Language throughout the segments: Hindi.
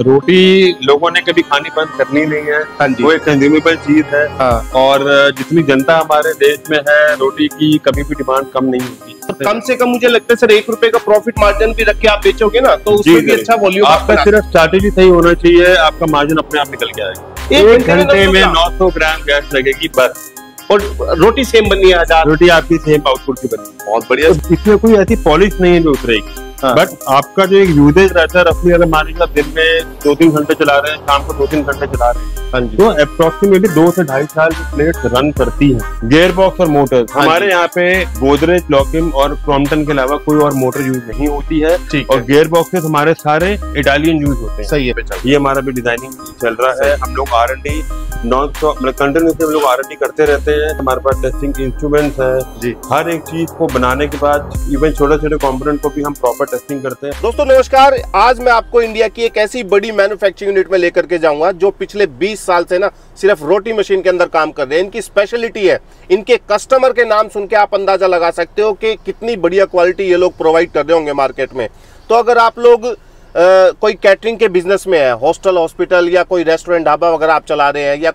रोटी लोगों ने कभी खानी बंद करनी नहीं है। हाँ जी। वो एक कंज्यूमेबल चीज है। हाँ। और जितनी जनता हमारे देश में है, रोटी की कभी भी डिमांड कम नहीं होती। तो कम से कम मुझे लगता है सर 1 रुपए का प्रॉफिट मार्जिन भी रख के आप बेचोगे ना, तो उसमें भी अच्छा वॉल्यूम आपका सिर्फ स्ट्रैटेजी सही होना चाहिए, आपका मार्जिन अपने आप निकल के आएगा। 1 घंटे में 900 ग्राम गैस लगेगी बस, और रोटी सेम बनी है 1000। रोटी आपकी सेम आउटपुट की बनी। बहुत बढ़िया। तो इसमें कोई ऐसी पॉलिश नहीं है जो उतरेगी। हाँ। बट आपका जो एक यूजेज रहता है, रफली अगर मान लीजिए दिन में 2-3 घंटे चला रहे हैं, शाम को 2-3 घंटे चला रहे हैं, हाँ जी, तो अप्रोक्सीमेटली 2 से 2.5 साल की प्लेट रन करती है। गियर बॉक्स और मोटर्स हमारे यहाँ पे गोदरेज, लॉकिम और क्रॉम्पटन के अलावा कोई और मोटर यूज नहीं होती है। और गियर बॉक्सेस हमारे सारे इटालियन यूज होते हैं। सही है। ये हमारा भी डिजाइनिंग चल रहा है। हम लोग R&D नॉन स्टॉप मतलब कंटिन्यूसली हम लोग R&D करते रहते हैं। हमारे पास टेस्टिंग इंस्ट्रूमेंट्स है जी। हर एक चीज को बनाने के बाद इवन छोटे-छोटे कंपोनेंट को भी हम प्रॉपर टेस्टिंग करते हैं। दोस्तों नमस्कार, आज मैं आपको इंडिया की एक ऐसी बड़ी मैन्युफैक्चरिंग यूनिट में लेकर के जाऊंगा जो पिछले 20 साल से ना सिर्फ रोटी मशीन के अंदर काम कर रहे हैं। इनकी स्पेशलिटी है, इनके कस्टमर के नाम सुन के आप अंदाजा लगा सकते हो कि कितनी बढ़िया क्वालिटी ये लोग प्रोवाइड कर रहे होंगे मार्केट में। तो अगर आप लोग कोई कैटरिंग के बिजनेस में है, हॉस्टल, हॉस्पिटल या कोई रेस्टोरेंट, ढाबा वगैरह आप चला रहे हैं, या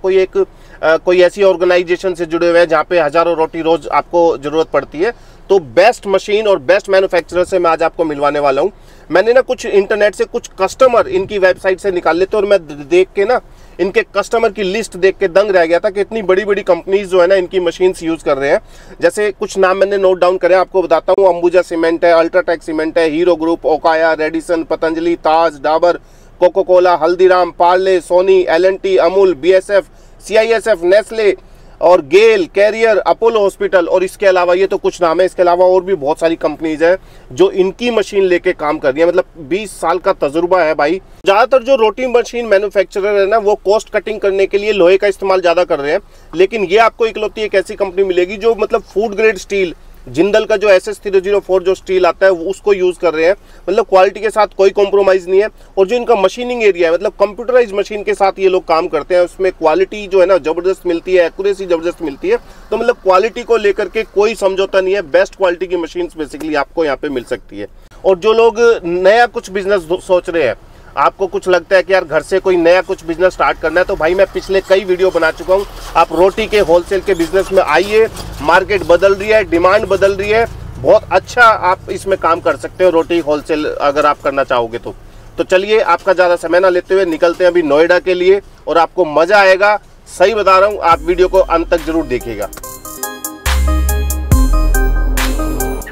कोई ऐसी ऑर्गेनाइजेशन से जुड़े हुए हैं जहाँ पे हजारों रोटी रोज आपको जरूरत पड़ती है, तो बेस्ट मशीन और बेस्ट मैन्युफैक्चरर से मैं आज आपको मिलवाने वाला हूँ। मैंने ना कुछ इंटरनेट से कुछ कस्टमर इनकी वेबसाइट से निकाल लेते, और मैं देख के ना इनके कस्टमर की लिस्ट देख के दंग रह गया था कि इतनी बड़ी बड़ी कंपनीज जो है ना इनकी मशीन्स यूज कर रहे हैं। जैसे कुछ नाम मैंने नोट डाउन करे, आपको बताता हूँ। अंबुजा सीमेंट है, अल्ट्राटेक सीमेंट है, Hero group, Okaya, Radisson, Patanjali, Taj, Dabur, Coca Cola, Haldiram, Parle, Sony, L&T, Amul, BSF, CISF, Nestle और गेल, कैरियर, अपोलो हॉस्पिटल, और इसके अलावा ये तो कुछ नाम है, इसके अलावा और भी बहुत सारी कंपनीज हैं जो इनकी मशीन लेके काम कर रही है। मतलब 20 साल का तजुर्बा है भाई। ज़्यादातर जो रोटी मशीन मैन्युफैक्चरर है ना, वो कॉस्ट कटिंग करने के लिए लोहे का इस्तेमाल ज़्यादा कर रहे हैं, लेकिन ये आपको इकलौती एक ऐसी कंपनी मिलेगी जो मतलब फूड ग्रेड स्टील, जिंदल का जो SS304 जो स्टील आता है वो उसको यूज कर रहे हैं। मतलब क्वालिटी के साथ कोई कॉम्प्रोमाइज नहीं है। और जो इनका मशीनिंग एरिया है, मतलब कंप्यूटराइज मशीन के साथ ये लोग काम करते हैं, उसमें क्वालिटी जो है ना जबरदस्त मिलती है, एक्यूरेसी जबरदस्त मिलती है। तो मतलब क्वालिटी को लेकर के कोई समझौता नहीं है। बेस्ट क्वालिटी की मशीन बेसिकली आपको यहाँ पे मिल सकती है। और जो लोग नया कुछ बिजनेस सोच रहे हैं, आपको कुछ लगता है कि यार घर से कोई नया कुछ बिजनेस स्टार्ट करना है, तो भाई मैं पिछले कई वीडियो बना चुका हूँ। आप रोटी के होलसेल के बिजनेस में आइए, मार्केट बदल रही है, डिमांड बदल रही है, बहुत अच्छा आप इसमें काम कर सकते हो रोटी होलसेल अगर आप करना चाहोगे तो चलिए आपका ज़्यादा समय ना लेते हुए निकलते हैं अभी नोएडा के लिए, और आपको मज़ा आएगा। सही बता रहा हूँ, आप वीडियो को अंत तक जरूर देखिएगा।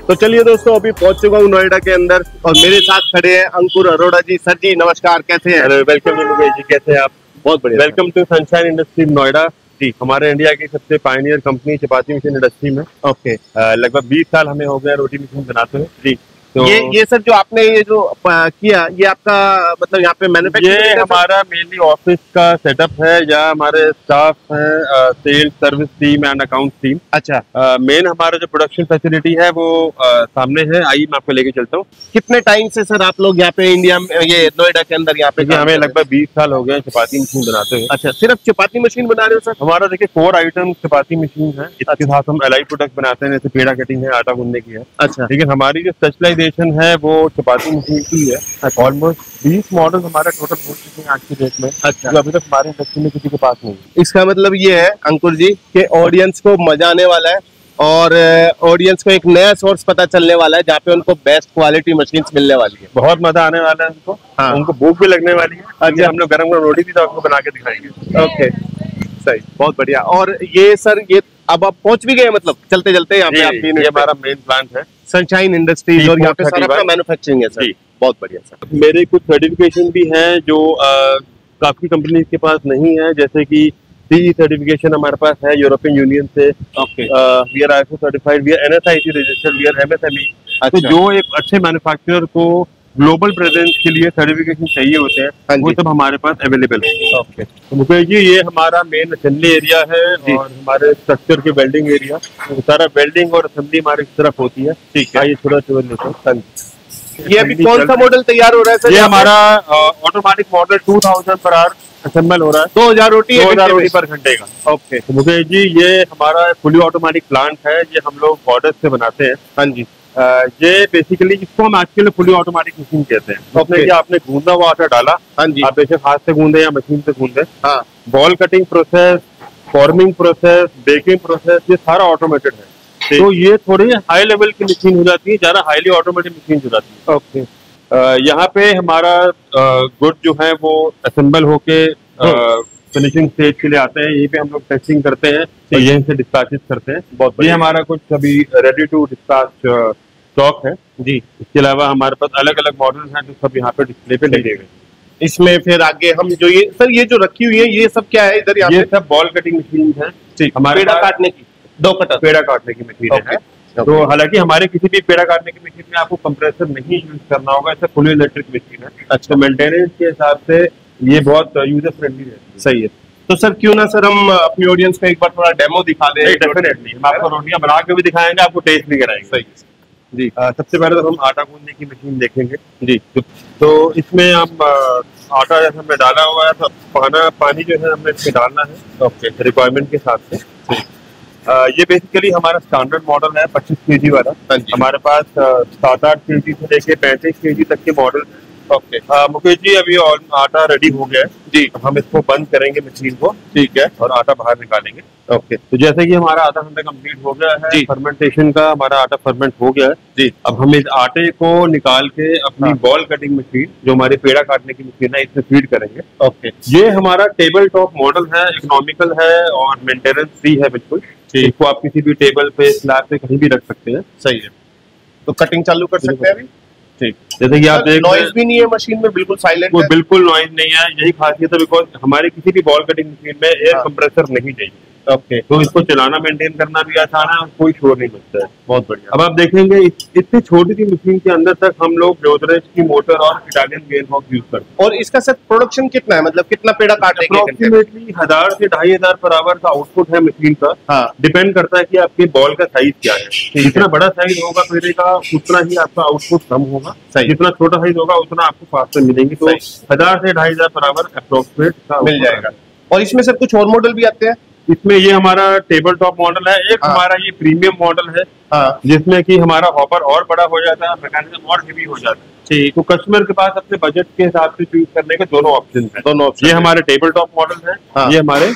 तो चलिए दोस्तों, अभी पहुंच चुका हूँ नोएडा के अंदर, और मेरे साथ खड़े हैं अंकुर अरोड़ा जी। सर जी नमस्कार, कैसे हैं? वेलकम जी, कैसे हैं आप? बहुत बढ़िया। Welcome to Sunshine industry Noida ji. हमारे इंडिया की सबसे pioneer company chapati machine industry में। ओके। लगभग 20 साल हमें हो गया रोटी मशीन बनाते हुए जी। तो ये सर जो आपने ये जो किया, ये आपका मतलब यहाँ पे मैन्युफैक्चरिंग, ये हमारा मेनली ऑफिस का सेटअप है, या हमारे स्टाफ है, sales, service team and account team. अच्छा। मेन हमारा जो प्रोडक्शन फैसिलिटी है वो सामने है। आइए मैं आपको लेके चलता हूँ। कितने टाइम से सर आप लोग यहाँ पे इंडिया में, ये नोएडा के अंदर यहाँ पे? हमें लगभग 20 साल हो गए चपाती मशीन बनाते हुए। अच्छा, सिर्फ चपाती मशीन बना रहे हो सर? हमारा देखिए 4 आइटम चपाती मशीन है। इसके साथ हम एलाई प्रोडक्ट बनाते हैं, जैसे पेड़ा कटिंग है, आटा गूंदने की है। अच्छा। लेकिन हमारी जो स्पेशलाइजेशन है वो चपाती मशीन की है। ऑलमोस्ट 20 मॉडल हमारे टोटल हो चुके हैं आज की डेट में। अच्छा। जो अभी तक हमारे इंडस्ट्री में किसी के पास नहीं है। इसका मतलब ये है अंकुर जी कि ऑडियंस को मजा आने वाला है, और ऑडियंस को एक नया सोर्स पता चलने वाला है जहाँ पे उनको बेस्ट क्वालिटी मशीन्स मिलने वाली है। बहुत मजा आने वाला है उनको। हाँ। उनको भूख भी लगने वाली है। अच्छा। हम लोग गरम गरम रोटी भी तो आपको बना के दिखाएंगे। ओके, सही, बहुत बढ़िया। और ये सर, ये अब आप पहुंच भी गए, मतलब चलते चलते यहाँ पे आपकी, ये हमारा मेन प्लांट है सनशाइन इंडस्ट्रीज, और यहाँ पे सारा मैन्युफैक्चरिंग है सर। बहुत बढ़िया सर। मेरे कुछ सर्टिफिकेशन भी हैं जो काफी कंपनीज के पास नहीं है, जैसे कि CE सर्टिफिकेशन हमारे पास है यूरोपियन यूनियन से। Okay. We are ISO certified, we are NSIT registered, we are MSME। तो जो एक अच्छे मैन्युफैक्चरर को ग्लोबल प्रेजेंस के लिए सर्टिफिकेशन चाहिए होते हैं, वो सब हमारे पास अवेलेबल है। ओके। तो मुकेश जी, ये हमारा मेन असेंबली एरिया है, और हमारे स्ट्रक्चर के वेल्डिंग एरिया, तो सारा वेल्डिंग और असेंबली हमारी तरफ होती है। ठीक है। ये थोड़ा टूर लेते हैं। ये अभी कौन सा मॉडल तैयार हो रहा है सर? ये हमारा automatic model 2000 per hour assemble हो रहा है। 2000 रोटी पर घंटे का। ओके। मुकेश जी, ये हमारा फुली ऑटोमेटिक प्लांट है। ये हम लोग ऑर्डर से बनाते हैं। हाँ जी। ये बेसिकली इसको हम आजकल फुली ऑटोमेटिक मशीन कहते हैं। उसमें कि आपने गूंदा हुआ आटा डाला, हाँ जी, आप बेशक हाथ से गूंदे या मशीन से गूंदे, हाँ, ball cutting process, forming process, baking process, ये सारा ऑटोमेटेड है। तो ये थोड़ी हाई लेवल की मशीन हो जाती है, ज्यादा हाईली ऑटोमेटेड मशीन हो जाती है। ओके। यहाँ पे हमारा गुड जो है वो असेंबल होके फिनिशिंग स्टेज के लिए आते हैं। यहीं पे हम लोग टेस्टिंग करते हैं और यहीं से डिस्पैचेस करते हैं। बहुत ये हमारा कुछ अभी रेडी टू डिस्पैच स्टॉक है जी। इसके अलावा हमारे पास अलग अलग मॉडल्स हैं जो सब यहाँ पे डिस्प्ले पे लगे हुए हैं। इसमें फिर आगे हम जो ये सर ये जो रखी हुई है ये सब क्या है इधर? ये सब बॉल कटिंग मशीन है, हमारे पेड़ा काटने की, 2 कटर पेड़ा काटने की मशीन है। तो हालांकि हमारे किसी भी पेड़ा काटने की मशीन में आपको कंप्रेसर नहीं यूज करना होगा, ऐसा फुली इलेक्ट्रिक मशीन है। अच्छा, मेंटेनेंस के हिसाब से ये बहुत यूजर फ्रेंडली है। सही है। तो सर क्यों ना सर हम अपनी ऑडियंस को एक बार थोड़ा डेमो दिखा दें? डेफिनेटली, हम आपको रोटियां बना के भी दिखाएंगे, आपको टेस्ट भी कराएंगे। सही जी। सबसे पहले तो हम आटा गूंदने की मशीन देखेंगे जी। तो इसमें हम आटा जैसे हमने डाला हुआ है, तो पानी जो है हमने इसमें डालना है ओके रिक्वायरमेंट के हिसाब से। ये बेसिकली हमारा स्टैंडर्ड मॉडल है 25 kg वाला। हमारे पास 7-8 kg से लेके 35 kg तक के मॉडल है। ओके मुकेश जी, अभी आटा रेडी हो गया है जी। हम इसको बंद करेंगे मशीन को, ठीक है, और आटा बाहर निकालेंगे। ओके, तो जैसे कि हमारा आधा घंटा कंप्लीट हो गया है फर्मेंटेशन का, हमारा आटा फर्मेंट हो गया है जी। अब हम इस आटे को निकाल के अपनी बॉल कटिंग मशीन जो हमारी पेड़ा काटने की मशीन है इसमें फीड करेंगे। ओके, ये हमारा टेबल टॉप मॉडल है, इकोनॉमिकल है और मेंटेनेंस फ्री है बिल्कुल। इसको आप किसी भी टेबल पे, स्लैब पे कहीं भी रख सकते हैं। सही है। तो कटिंग चालू कर सकते हैं अभी? ठीक, जैसे कि आप देख, नॉइज भी नहीं है मशीन में, बिल्कुल साइलेंट है। बिल्कुल नॉइज नहीं है, यही खासियत है। बिकॉज हमारे किसी भी बॉल कटिंग मशीन में एयर कंप्रेसर नहीं चाहिए। ओके, तो इसको चलाना मेंटेन करना भी आसान है और कोई शोर नहीं बचता है। बहुत बढ़िया। अब आप देखेंगे इतनी छोटी सी मशीन के अंदर तक हम लोग गोदरेज की मोटर और इटालियन गेयर बॉक्स यूज करते हैं। और इसका सर प्रोडक्शन कितना है, मतलब कितना पेड़ा काटने के? अप्रोक्सीमेटली 1000 से 2500 पर आवर का आउटपुट है मशीन का। हाँ, डिपेंड करता है कि आपके बॉल का साइज क्या है। जितना बड़ा साइज होगा पेड़े का उतना ही आपका आउटपुट कम होगा, जितना छोटा साइज होगा उतना आपको फास्टर मिलेंगे। तो 1000 से 2500 पर आवर अप्रोक्सीमेट मिल जाएगा। और इसमें सर कुछ और मॉडल भी आते हैं? इसमें ये हमारा टेबल टॉप मॉडल है, एक हमारा ये प्रीमियम मॉडल है जिसमें कि हमारा हॉपर और बड़ा हो जाता है, मैकेनिज्म और हेवी हो जाता है। ठीक, तो कस्टमर के पास अपने बजट के हिसाब से चूज करने के दोनों ऑप्शन है। दोनों ऑप्शन, ये हमारे टेबल टॉप मॉडल है, ये हमारे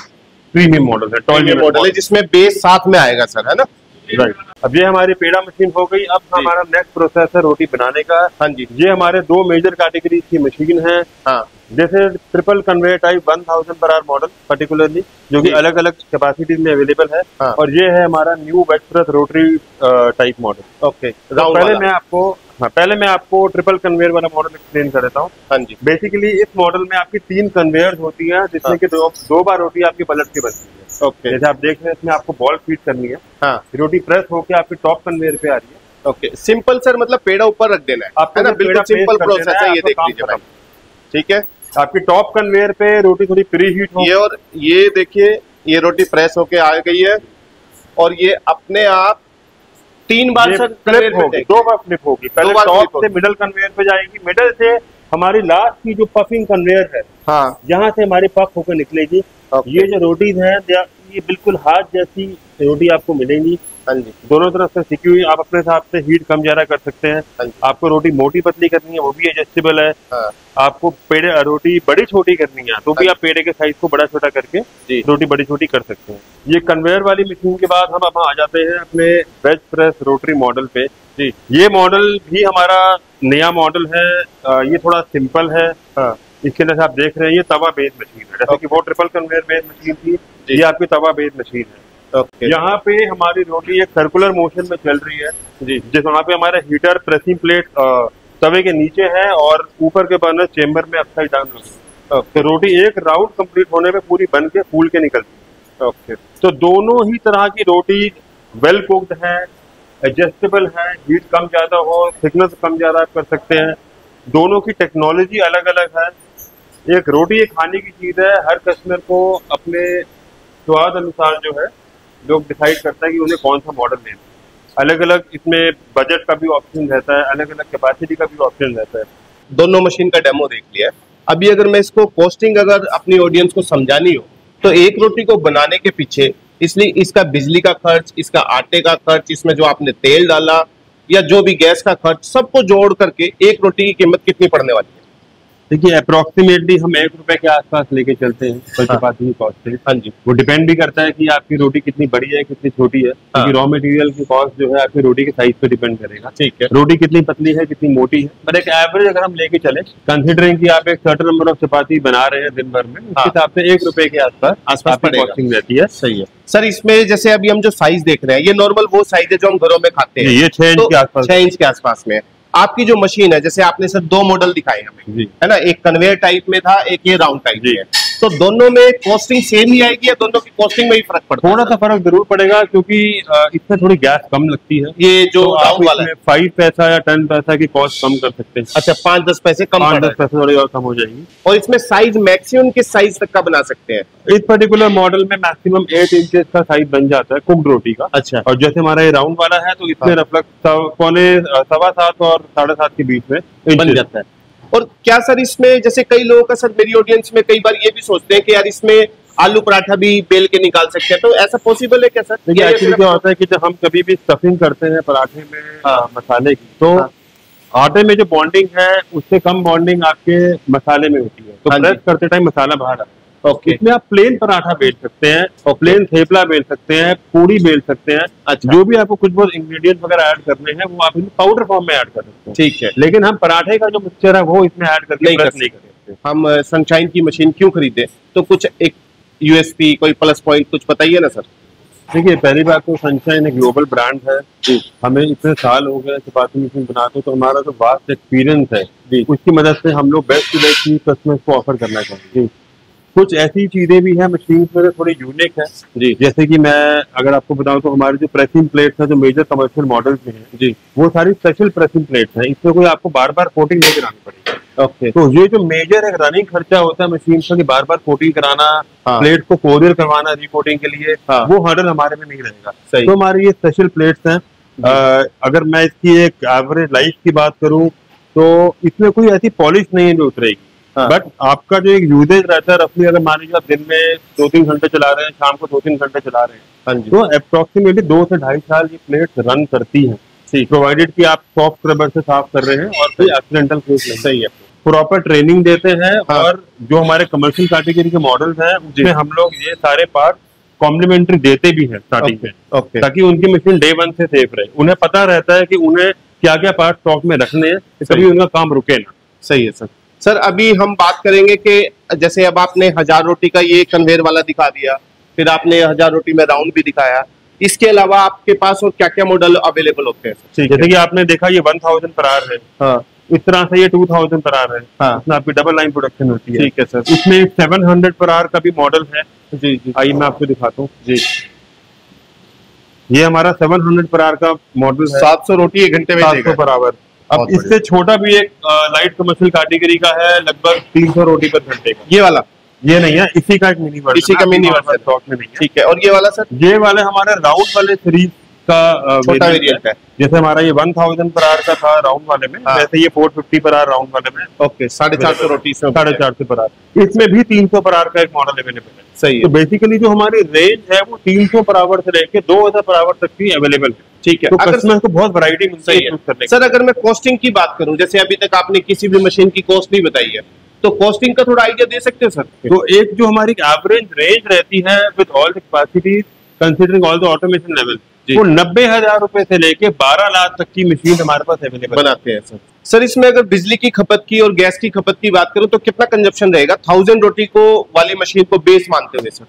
प्रीमियम मॉडल है, टॉयलेट मॉडल है जिसमें बेस साथ में आएगा सर, है ना? राइट। अब ये हमारी पेड़ा मशीन हो गई। अब हमारा नेक्स्ट प्रोसेस है रोटी बनाने का। हाँ जी, ये हमारे 2 मेजर कैटेगरी की मशीन है। हाँ, जैसे triple conveyor type 1000 per hour model particularly, जो कि अलग अलग कैपेसिटीज में अवेलेबल है। हाँ, और ये है हमारा new wet press rotary type model. Okay, तो पहले मैं आपको ट्रिपल कन्वेयर वाला मॉडल एक्सप्लेन कर देता हूँ। हाँ जी, बेसिकली इस मॉडल में आपकी 3 कन्वेयर होती हैं जिसमें कि दो बार रोटी आपकी पलट के बनती है। ओके, जैसे आप देख रहे हैं इसमें आपको बॉल फीड करनी है। हाँ, रोटी प्रेस होकर आपकी टॉप कन्वेयर पे आ रही है। ओके, सिंपल सर, मतलब पेड़ा ऊपर रख देना है आपको, ना? बिल्कुल सिंपल प्रोसेस है, ये देख लीजिए भाई। ठीक है, आपकी टॉप कन्वेयर पे रोटी थोड़ी प्री हीट हो, ये और ये देखिए ये रोटी प्रेस होके आ गई है और ये अपने आप 3 बार सर फ्लिप होगी, 2 बार फ्लिप होगी। पहले टॉप से मिडल कन्वेयर पे जाएगी, मिडल से हमारी लास्ट की जो पफिंग कन्वेयर है, हाँ, यहाँ से हमारी पफ होकर निकलेगी। ये जो रोटीज हैं ये बिल्कुल हाथ जैसी रोटी आपको मिलेंगी। हाँ जी, दोनों तरफ से सिकी हुई। आप अपने हिसाब से हीट कम ज्यादा कर सकते हैं। आपको रोटी मोटी पतली करनी है वो भी एडजस्टेबल है। हाँ, आपको पेड़े रोटी बड़ी छोटी करनी है तो भी आप पेड़े के साइज को बड़ा छोटा करके रोटी बड़ी छोटी कर सकते हैं। ये कन्वेयर वाली मशीन के बाद हम अब आ जाते हैं अपने वेज प्रेस रोटरी मॉडल पे जी। ये मॉडल भी हमारा नया मॉडल है, ये थोड़ा सिंपल है। हाँ, इसके अंदर आप देख रहे हैं ये तवा बेस मशीन है, जैसे कि वो ट्रिपल कन्वेयर बेस मशीन थी, ये आपकी तवा बेस मशीन है। यहाँ पे हमारी रोटी एक सर्कुलर मोशन में चल रही है जी, जिस वहाँ पे हमारा हीटर प्रेसिंग प्लेट तवे के नीचे है और ऊपर के बर्नर चेम्बर में अपसाइड डाउन होगी। तो रोटी एक राउंड कंप्लीट होने में पूरी बन के फूल के निकलती है। ओके, तो दोनों ही तरह की रोटी वेल कुक्ड है, एडजस्टेबल है, हीट कम ज्यादा हो, थिकनेस कम ज्यादा आप कर सकते हैं। दोनों की टेक्नोलॉजी अलग अलग है। एक रोटी एक खाने की चीज है, हर कस्टमर को अपने स्वाद अनुसार जो है लोग डिसाइड करता है कि उन्हें कौन सा मॉडल लेना है। अलग अलग इसमें बजट का भी ऑप्शन रहता है, अलग अलग कैपेसिटी का भी ऑप्शन रहता है। दोनों मशीन का डेमो देख लिया। अभी अगर मैं इसको कॉस्टिंग अगर अपनी ऑडियंस को समझानी हो तो एक रोटी को बनाने के पीछे इसलिए इसका बिजली का खर्च, इसका आटे का खर्च, इसमें जो आपने तेल डाला, या जो भी गैस का खर्च सबको जोड़ करके एक रोटी की कीमत कितनी पड़ने वाली है? देखिए अप्रोक्सीमेटली हम 1 रुपए के आसपास लेके चलते हैं पर चपाती की कॉस्ट से। हाँ जी। वो डिपेंड भी करता है कि आपकी रोटी कितनी बड़ी है कितनी छोटी है, क्योंकि रॉ मटेरियल की कॉस्ट जो है आपकी रोटी के साइज पे डिपेंड करेगा। ठीक है। रोटी कितनी पतली है कितनी मोटी है, पर एक एवरेज अगर हम लेके चले कंसिडरिंग कि आप एक सर्टेन नंबर ऑफ चपाती बना रहे हैं दिन भर में, उस हिसाब से 1 रुपए के आसपास आपकी कॉस्टिंग रहती है। सही है सर। इसमें जैसे अभी हम जो साइज देख रहे हैं ये नॉर्मल वो साइज है जो हम घरों में खाते हैं, ये 6 इंच के आसपास, 6 इंच के आसपास में। आपकी जो मशीन है, जैसे आपने सर 2 मॉडल दिखाए हमें, है ना, एक कन्वेयर टाइप में था, एक ये राउंड टाइप में है, तो दोनों में कॉस्टिंग सेम ही आएगी या दोनों की कॉस्टिंग में ही फर्क पड़ता है? थोड़ा सा फर्क जरूर पड़ेगा, क्योंकि इसमें थोड़ी गैस कम लगती है। ये जो तो राउंड वाला है 5 पैसा या 10 पैसा की कॉस्ट कम कर सकते हैं। अच्छा, 5-10 पैसे कम, 5-10 पैसे थोड़ी और कम हो जाएगी। और इसमें साइज मैक्सिमम किस साइज तक का बना सकते हैं? इस पर्टिकुलर मॉडल में मैक्सिमम 8 इंचेस का साइज बन जाता है कुक्ड रोटी का। अच्छा। और जैसे हमारा ये राउंड वाला है तो इसमें रफलक 7.25 और 7.5 के बीच में बन जाता है। और क्या सर इसमें, जैसे कई लोगों का सर, मेरी ऑडियंस में कई बार ये भी सोचते हैं कि यार इसमें आलू पराठा भी बेल के निकाल सकते हैं, तो ऐसा पॉसिबल है क्या सर? एक्चुअली क्या होता है कि जब हम कभी भी स्टफिंग करते हैं पराठे में मसाले की, तो आटे में जो बॉन्डिंग है उससे कम बॉन्डिंग आपके मसाले में होती है, तो प्रेस करते टाइम मसाला बाहर आता है। इसमें आप प्लेन पराठा बेल सकते हैं और प्लेन थेपला बेल सकते हैं, पूरी बेल सकते हैं। अच्छा। जो भी आपको कुछ बहुत इंग्रेडिएंट्स वगैरह ऐड करने हैं वो आप पाउडर फॉर्म में ऐड कर सकते हैं। ठीक है। लेकिन हम पराठे का जो मिक्सचर है वो इसमें ऐड करके नहीं कर सकते। हम सनशाइन की मशीन क्यों खरीदे, तो कुछ एक यूएसपी, कोई प्लस पॉइंट कुछ बताइए ना सर। देखिए पहली बात तो सनशाइन एक ग्लोबल ब्रांड है, हमें इतने साल हो गए चपाती मशीन बनाते, तो हमारा जो वास्ट एक्सपीरियंस है उसकी मदद से हम लोग बेस्ट टू बेस्ट चीज कस्टमर्स को ऑफर करना चाहेंगे। कुछ ऐसी चीजें भी हैं मशीन में थोड़ी यूनिक है जी, जैसे कि मैं अगर आपको बताऊं तो हमारी जो प्रेसिंग प्लेट्स हैं जो मेजर कमर्शियल मॉडल्स में हैं जी, वो सारी स्पेशल प्रेसिंग प्लेट्स हैं। इसमें कोई आपको बार बार कोटिंग नहीं करानी पड़ेगी। ओके। तो ये जो मेजर एक रनिंग खर्चा होता है मशीन का कि बार बार कोटिंग कराना, प्लेट को कोरियर करवाना रिकोटिंग के लिए, वो हर्डल हमारे में नहीं रहेगा। तो हमारी ये स्पेशल प्लेट्स हैं। अगर मैं इसकी एक एवरेज लाइफ की बात करूं तो इसमें कोई ऐसी पॉलिश नहीं है जो उतरेगी, बट आपका जो एक यूजेज रहता है रफली, अगर मान लीजिए आप दिन में 2-3 घंटे चला रहे हैं, शाम को 2-3 घंटे चला रहे हैं, तो अप्रोक्सीमेटली 2 से 2.5 साल ये प्लेट रन करती हैं, प्रोवाइडेड कि आप सॉफ्ट स्क्रबर से साफ कर रहे हैं और कोई एक्सीडेंटल केस नहीं। सही है। प्रॉपर ट्रेनिंग देते हैं। और जो हमारे कमर्शियल कैटेगरी के मॉडल्स हैं उसमें हम लोग ये सारे पार्ट कॉम्प्लीमेंट्री देते भी हैं स्टार्टिंग में, ताकि उनकी मशीन डे 1 से सेफ रहे। उन्हें पता रहता है कि उन्हें क्या क्या पार्ट स्टॉक में रखने हैं, कभी उनका काम रुके ना। सही है सर। सर अभी हम बात करेंगे कि जैसे अब आपने 1000 रोटी का ये कन्वेयर वाला दिखा दिया, फिर आपने 1000 रोटी में राउंड भी दिखाया, इसके अलावा आपके पास और क्या क्या मॉडल अवेलेबल होते हैं? जैसे कि आपने देखा ये 1000 पर आवर है, हाँ। इस तरह से ये 2000 पर आवर है, हाँ। इसमें आपकी डबल लाइन प्रोडक्शन होती है। ठीक है सर। इसमें 700 पर आवर का भी मॉडल है जी जी, आइए मैं आपको दिखाता हूँ जी। ये हमारा 700 पर आवर का मॉडल है, 700 रोटी 1 घंटे में 700 पर आवर। अब इससे छोटा भी एक लाइट कमर्शियल कैटेगरी का है, लगभग 300 रोटी पर घंटे का। ये वाला? ये नहीं है, इसी का एक मिनी वर्जन, इसी का मिनी वर्जन स्टॉक में नहीं है। ठीक है। और ये वाला सर? ये वाले हमारे राउंड वाले सीरीज का छोटा वेरिएंट है। जैसे हमारा ये 1000 पर आवर का था राउंड वाले में, वैसे ये 450 पर आवर राउंड वाले में। ओके। 450 रोटी से 450 पर आवर। इसमें भी 300 पर आवर का एक मॉडल अवेलेबल है। सही है। तो बेसिकली जो हमारी रेंज है वो 300 पर आवर से लेके 2000 पर आवर तक की अवेलेबल है। ठीक है। तो कस्टमर को बहुत वैरायटी मिलती है। सर अगर मैं कॉस्टिंग की बात करूं, जैसे अभी तक आपने किसी भी मशीन की कॉस्ट नहीं बताई है, तो कॉस्टिंग का थोड़ा आइडिया दे सकते हैं सर? तो एक जो हमारी एवरेज रेंज रहती है with all the capacities considering all the automation level, वो 90,000 रुपए से लेके 12 लाख तक की मशीन हमारे पास अवेलेबल बनाते हैं सर। सर इसमें अगर बिजली की खपत की और गैस की खपत की बात करूं तो कितना कंजप्शन रहेगा 1000 रोटी को वाली मशीन को बेस मानते हुए सर?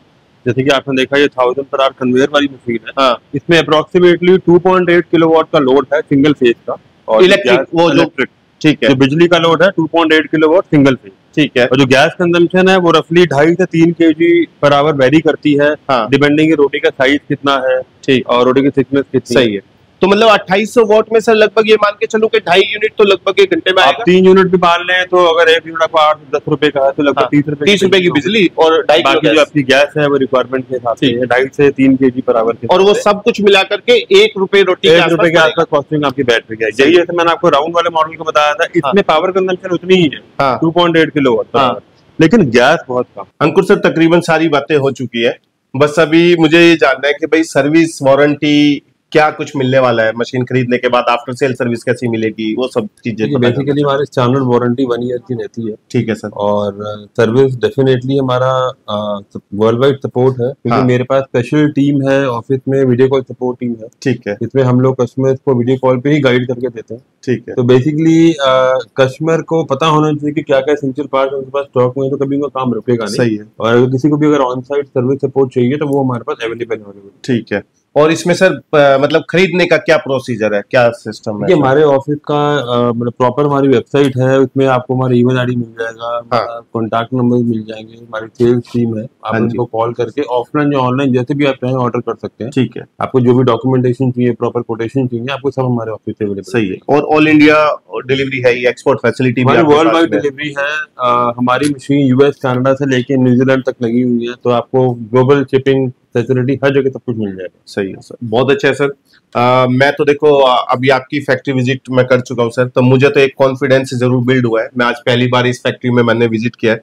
जैसे कि आपने देखा ये 1000 पर आवर कन्वेयर वाली मशीन है, हाँ। इसमें अप्रोक्सीमेटली 2.8 किलोवाट का लोड है सिंगल फेज का, और इलेक्ट्रिक वो इलेक्ट्रिक, ठीक है। जो बिजली का लोड है 2.8 किलोवाट सिंगल फेज, ठीक है। और जो गैस कंजम्पशन है वो रफली 2.5 से 3 kg पर आवर वेरी करती है, हाँ। डिपेंडिंग रोटी का साइज कितना है, ठीक, और रोटी की थिकनेस कितनी। सही है। तो मतलब 2800 वॉट में सर लगभग ये मान के चलूं कि 2.5 यूनिट तो लगभग 1 घंटे में आएगा। 3 यूनिट भी मान लें तो अगर 1 यूनिट आपको 8 से 10 रुपए का है तो लगभग 30 रुपए की बिजली और 2.5 बाकी जो आपकी गैस है वो रिक्वायरमेंट के हिसाब से 2.5 से 3 kg पर आवर, और वो सब कुछ मिला करके 1 रुपए रोटी 1 रुपए के आसपास कॉस्टिंग आपकी बैठ रही है। यही जैसे मैंने आपको राउंड वाले मॉडल को बताया था, इसमें पावर कंजम्पशन उतनी ही है 2.8 किलोवाट, लेकिन गैस बहुत कम। अंकुर सर तकरीबन सारी बातें हो चुकी है, बस अभी मुझे ये जानना है कि भाई सर्विस वारंटी क्या कुछ मिलने वाला है मशीन खरीदने के बाद, आफ्टर सेल सर्विस कैसी मिलेगी, वो सब चीजें। बेसिकली हमारे स्टैंडर्ड वारंटी 1 ईयर की रहती है। ठीक है सर। और सर्विस डेफिनेटली हमारा वर्ल्ड वाइड सपोर्ट है, क्योंकि मेरे पास स्पेशल टीम है ऑफिस में, वीडियो कॉल सपोर्ट टीम है। ठीक है। इसमें हम लोग कस्टमर्स को वीडियो कॉल पे ही गाइड करके देते हैं। ठीक है। तो बेसिकली कस्टमर को पता होना चाहिए कि क्या क्या एसेंशियल पार्ट उनके पास स्टॉक में है, तो कभी उनका काम रुकेगा नहीं। सही है। और अगर किसी को भी अगर ऑन साइट सर्विस सपोर्ट चाहिए तो वो हमारे पास अवेलेबल। ठीक है। और इसमें सर मतलब खरीदने का क्या प्रोसीजर है, क्या सिस्टम है? हमारे ऑफिस का मतलब प्रॉपर हमारी वेबसाइट है, उसमें आपको हमारा ईमेल आईडी मिल जाएगा, हमारा कॉन्टैक्ट नंबर मिल जाएंगे, हमारी सेल्स टीम है, आप उनको कॉल करके ऑफलाइन या ऑनलाइन जैसे भी आप चाहें ऑर्डर कर सकते हैं। ठीक है। आपको जो भी डॉक्यूमेंटेशन चाहिए, प्रॉपर कोटेशन चाहिए, आपको सब हमारे ऑफिस से अवेलेबल। सही है। और ऑल इंडिया डिलीवरी है, ये एक्सपोर्ट फैसिलिटी भी वर्ल्ड वाइड डिलीवरी है। हमारी मशीन यूएस कनाडा से लेके न्यूजीलैंड तक लगी हुई है, तो आपको ग्लोबल शिपिंग फैसिलिटी हर जगह सब कुछ मिल जाएगा। सही है सर, बहुत अच्छा है सर। मैं तो देखो अभी आपकी फैक्ट्री विजिट मैं कर चुका हूँ सर, तो मुझे तो एक कॉन्फिडेंस जरूर बिल्ड हुआ है। मैं आज पहली बार इस फैक्ट्री में मैंने विजिट किया है,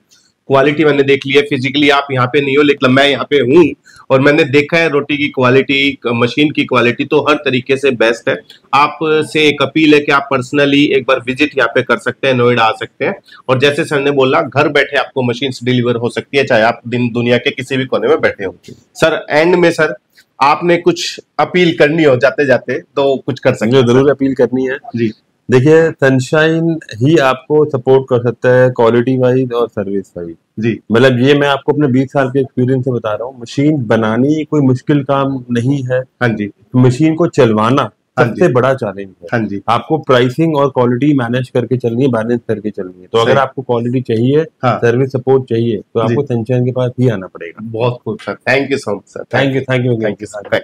क्वालिटी मैंने देख ली है। फिजिकली आप यहाँ पे नहीं हो, लेकिन मैं यहाँ पे हूँ और मैंने देखा है रोटी की क्वालिटी, मशीन की क्वालिटी तो हर तरीके से बेस्ट है। आप से एक अपील है कि आप पर्सनली एक बार विजिट यहाँ पे कर सकते हैं, नोएडा आ सकते हैं, और जैसे सर ने बोला घर बैठे आपको मशीन डिलीवर हो सकती है, चाहे आप दुनिया के किसी भी कोने में बैठे हो। सर एंड में सर आपने कुछ अपील करनी हो जाते जाते तो कुछ कर सकते हैं? जरूर अपील करनी है जी। देखिए, सनशाइन ही आपको सपोर्ट कर सकता है क्वालिटी वाइज और सर्विस वाइज जी। मतलब ये मैं आपको अपने 20 साल के एक्सपीरियंस से बता रहा हूँ, मशीन बनानी कोई मुश्किल काम नहीं है। हाँ जी। मशीन को चलवाना सबसे बड़ा चैलेंज है। हाँ जी। आपको प्राइसिंग और क्वालिटी मैनेज करके चलनी है, बैलेंस करके चलनी है। तो अगर आपको क्वालिटी चाहिए, सर्विस सपोर्ट चाहिए, तो आपको सनशाइन के पास ही आना पड़ेगा। बहुत खूब sir, thank you so much sir. Thank you sir.